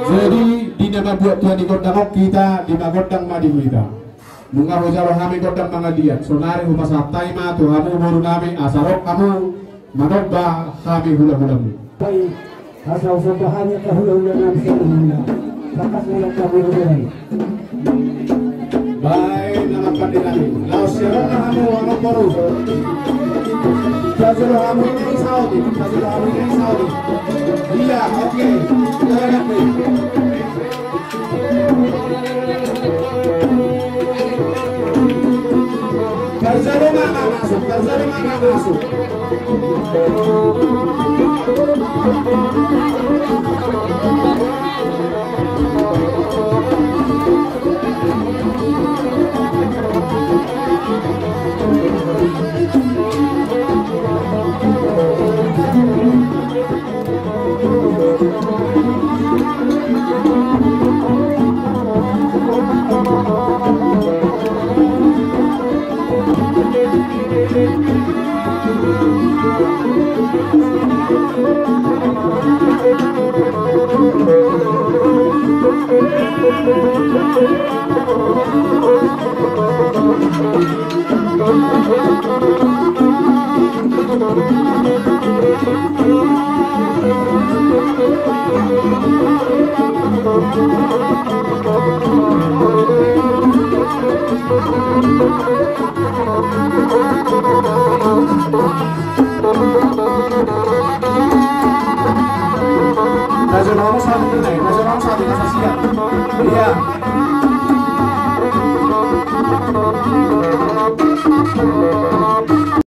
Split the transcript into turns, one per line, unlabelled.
Jadi di nama buat Tuhan di kodang kita di kodang madi kita. Bunga hojaro kami kodang mga diat. Sonari humasaptay ma tu hamu muru nami asarok kamu manobba kami hula-hulamu.
Baik, asal usahanya kahula-hula nami kahula. Lakas ulang kahula-hula.
Baik, nama pandinami. Laos sirong na hamu anong moru. Jazero hamu ini Saudi. Jazero hamu ini Saudi. Iya, oke. Jangan Jazero mana masuk? Jazero mana masuk? Nasional saat ini, nasional saat ini siap. Iya.